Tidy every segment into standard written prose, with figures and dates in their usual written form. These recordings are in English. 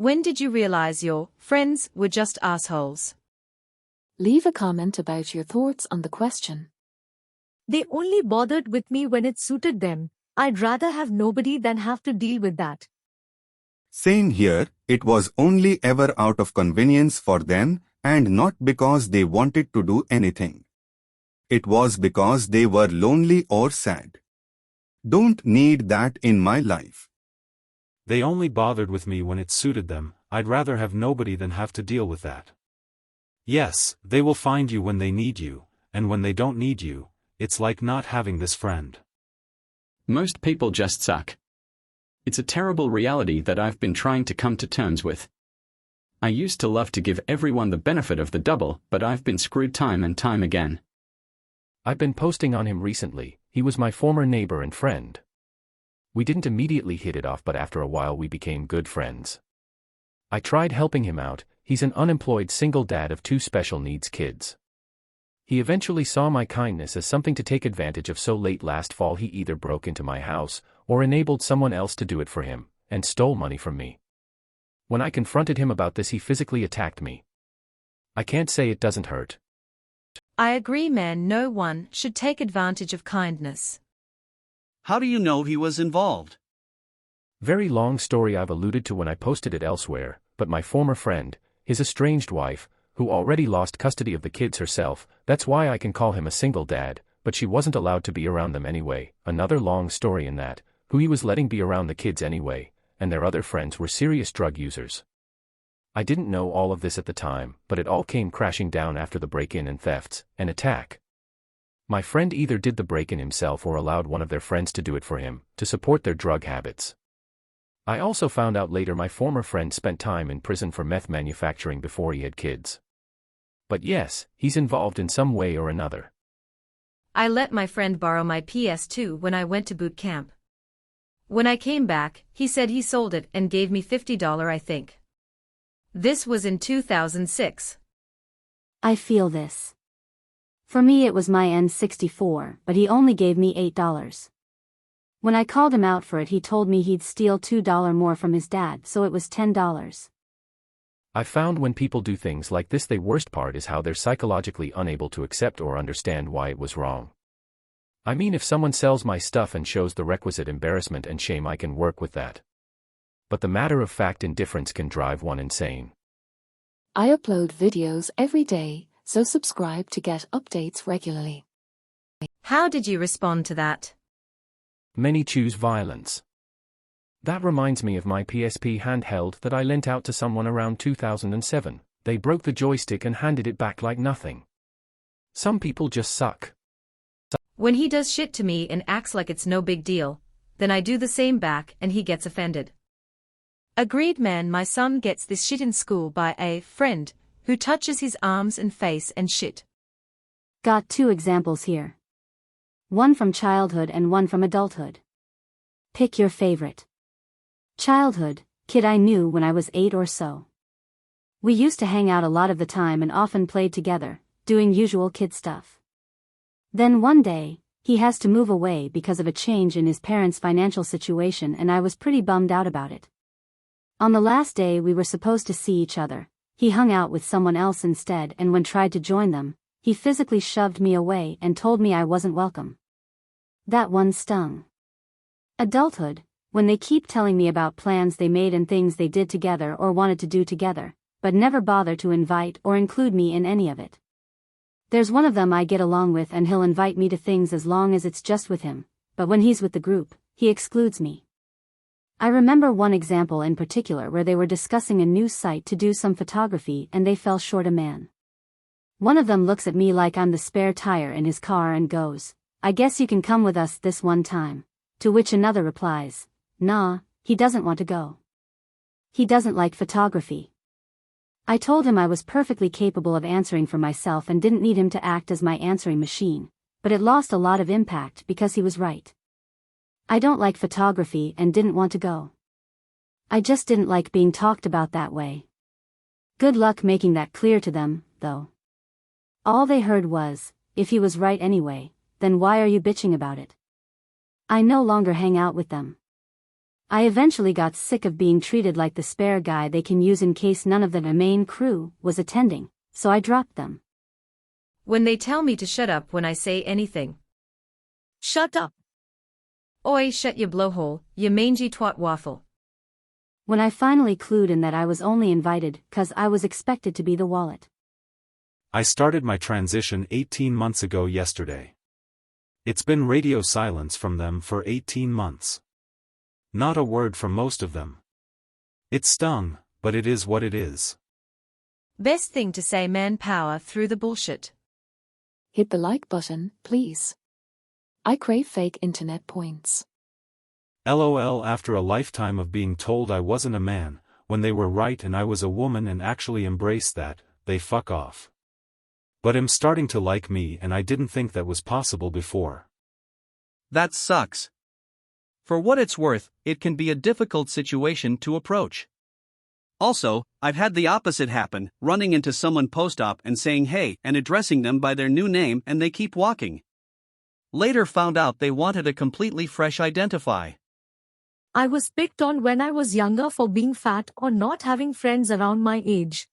When did you realize your friends were just assholes? Leave a comment about your thoughts on the question. They only bothered with me when it suited them. I'd rather have nobody than have to deal with that. Same here, it was only ever out of convenience for them and not because they wanted to do anything. It was because they were lonely or sad. Don't need that in my life. They only bothered with me when it suited them. I'd rather have nobody than have to deal with that. Yes, they will find you when they need you, and when they don't need you, it's like not having this friend. Most people just suck. It's a terrible reality that I've been trying to come to terms with. I used to love to give everyone the benefit of the double, but I've been screwed time and time again. I've been posting on him recently. He was my former neighbor and friend. We didn't immediately hit it off, but after a while we became good friends. I tried helping him out. He's an unemployed single dad of 2 special needs kids. He eventually saw my kindness as something to take advantage of, so late last fall he either broke into my house or enabled someone else to do it for him, and stole money from me. When I confronted him about this, he physically attacked me. I can't say it doesn't hurt. I agree, man. No one should take advantage of kindness. How do you know he was involved? Very long story I've alluded to when I posted it elsewhere, but my former friend, his estranged wife, who already lost custody of the kids herself, that's why I can call him a single dad, but she wasn't allowed to be around them anyway. Another long story in that, who he was letting be around the kids anyway, and their other friends were serious drug users. I didn't know all of this at the time, but it all came crashing down after the break-in and thefts, and attack. My friend either did the break-in himself or allowed one of their friends to do it for him, to support their drug habits. I also found out later my former friend spent time in prison for meth manufacturing before he had kids. But yes, he's involved in some way or another. I let my friend borrow my PS2 when I went to boot camp. When I came back, he said he sold it and gave me $50, I think. This was in 2006. I feel this. For me it was my N64, but he only gave me $8. When I called him out for it, he told me he'd steal $2 more from his dad, so it was $10. I found when people do things like this, the worst part is how they're psychologically unable to accept or understand why it was wrong. I mean, if someone sells my stuff and shows the requisite embarrassment and shame, I can work with that. But the matter-of-fact indifference can drive one insane. I upload videos every day, so subscribe to get updates regularly. How did you respond to that? Many choose violence. That reminds me of my PSP handheld that I lent out to someone around 2007. They broke the joystick and handed it back like nothing. Some people just suck. When he does shit to me and acts like it's no big deal, then I do the same back and he gets offended. Agreed, man. My son gets this shit in school by a friend who touches his arms and face and shit. Got 2 examples here. One from childhood and one from adulthood. Pick your favorite. Childhood, kid I knew when I was 8 or so. We used to hang out a lot of the time and often played together, doing usual kid stuff. Then one day, he has to move away because of a change in his parents' financial situation, and I was pretty bummed out about it. On the last day we were supposed to see each other, he hung out with someone else instead, and when tried to join them, he physically shoved me away and told me I wasn't welcome. That one stung. Adulthood, when they keep telling me about plans they made and things they did together or wanted to do together, but never bother to invite or include me in any of it. There's one of them I get along with and he'll invite me to things as long as it's just with him, but when he's with the group, he excludes me. I remember one example in particular where they were discussing a new site to do some photography and they fell short a man. One of them looks at me like I'm the spare tire in his car and goes, "I guess you can come with us this one time," to which another replies, "Nah, he doesn't want to go. He doesn't like photography." I told him I was perfectly capable of answering for myself and didn't need him to act as my answering machine, but it lost a lot of impact because he was right. I don't like photography and didn't want to go. I just didn't like being talked about that way. Good luck making that clear to them, though. All they heard was, "If he was right anyway, then why are you bitching about it?" I no longer hang out with them. I eventually got sick of being treated like the spare guy they can use in case none of the main crew was attending, so I dropped them. When they tell me to shut up when I say anything. Shut up. Oi, shut your blowhole, you mangy twat waffle. When I finally clued in that I was only invited 'cause I was expected to be the wallet. I started my transition 18 months ago yesterday. It's been radio silence from them for 18 months. Not a word from most of them. It stung, but it is what it is. Best thing to say, manpower through the bullshit. Hit the like button, please. I crave fake internet points. LOL. After a lifetime of being told I wasn't a man, when they were right and I was a woman and actually embraced that, they fuck off. But I'm starting to like me and I didn't think that was possible before. That sucks. For what it's worth, it can be a difficult situation to approach. Also, I've had the opposite happen, running into someone post-op and saying hey and addressing them by their new name and they keep walking. Later found out they wanted a completely fresh identify. I was picked on when I was younger for being fat or not having friends around my age.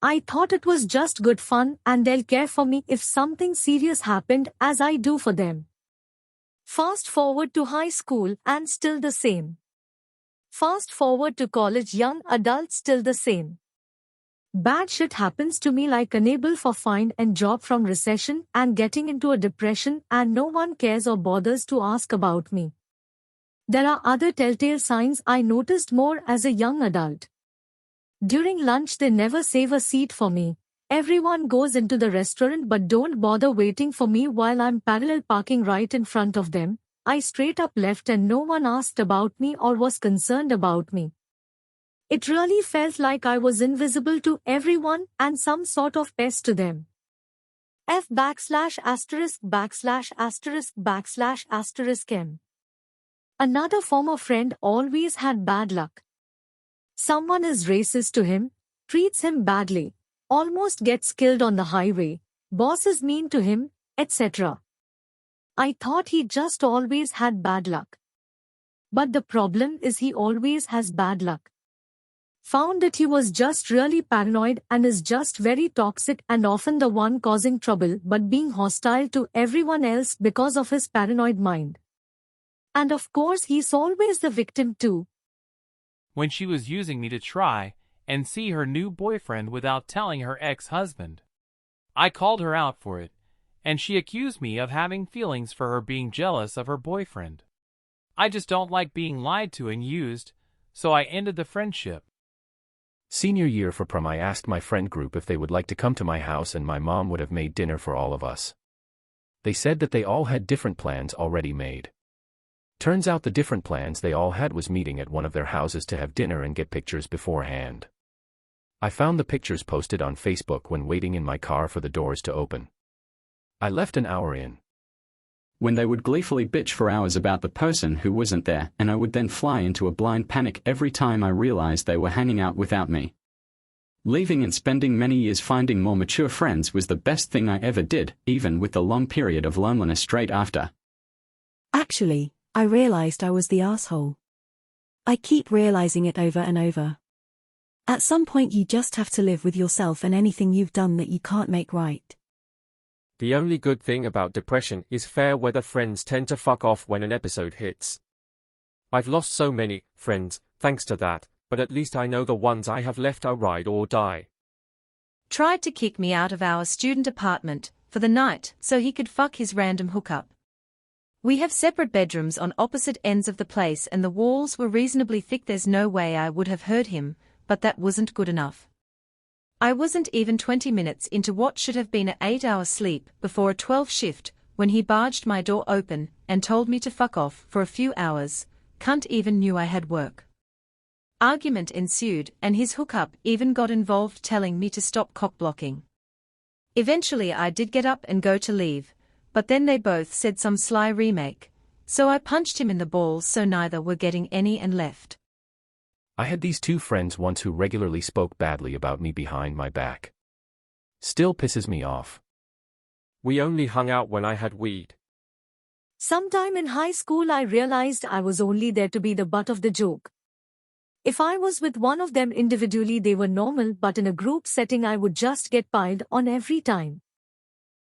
I thought it was just good fun and they'll care for me if something serious happened, as I do for them. Fast forward to high school and still the same. Fast forward to college, young adults, still the same. Bad shit happens to me, like unable for find and job from recession and getting into a depression, and no one cares or bothers to ask about me. There are other telltale signs I noticed more as a young adult. During lunch they never save a seat for me. Everyone goes into the restaurant but don't bother waiting for me while I'm parallel parking right in front of them. I straight up left and no one asked about me or was concerned about me. It really felt like I was invisible to everyone and some sort of pest to them. F \********M. Another former friend always had bad luck. Someone is racist to him, treats him badly, almost gets killed on the highway, boss is mean to him, etc. I thought he just always had bad luck. But the problem is he always has bad luck. Found that he was just really paranoid and is just very toxic and often the one causing trouble but being hostile to everyone else because of his paranoid mind. And of course he's always the victim too. When she was using me to try and see her new boyfriend without telling her ex-husband. I called her out for it, and she accused me of having feelings for her being jealous of her boyfriend. I just don't like being lied to and used, so I ended the friendship. Senior year for prom, I asked my friend group if they would like to come to my house and my mom would have made dinner for all of us. They said that they all had different plans already made. Turns out the different plans they all had was meeting at one of their houses to have dinner and get pictures beforehand. I found the pictures posted on Facebook when waiting in my car for the doors to open. I left an hour in. When they would gleefully bitch for hours about the person who wasn't there, and I would then fly into a blind panic every time I realized they were hanging out without me. Leaving and spending many years finding more mature friends was the best thing I ever did, even with the long period of loneliness straight after. Actually, I realized I was the asshole. I keep realizing it over and over. At some point you just have to live with yourself and anything you've done that you can't make right. The only good thing about depression is fair weather friends tend to fuck off when an episode hits. I've lost so many friends, thanks to that, but at least I know the ones I have left are ride or die. Tried to kick me out of our student apartment for the night so he could fuck his random hookup. We have separate bedrooms on opposite ends of the place and the walls were reasonably thick. There's no way I would have heard him, but that wasn't good enough. I wasn't even 20 minutes into what should have been an 8-hour sleep before a 12 shift when he barged my door open and told me to fuck off for a few hours. Cunt even knew I had work. Argument ensued and his hookup even got involved telling me to stop cock-blocking. Eventually I did get up and go to leave, but then they both said some sly remake, so I punched him in the balls so neither were getting any and left. I had these two friends once who regularly spoke badly about me behind my back. Still pisses me off. We only hung out when I had weed. Sometime in high school I realized I was only there to be the butt of the joke. If I was with one of them individually they were normal, but in a group setting I would just get piled on every time.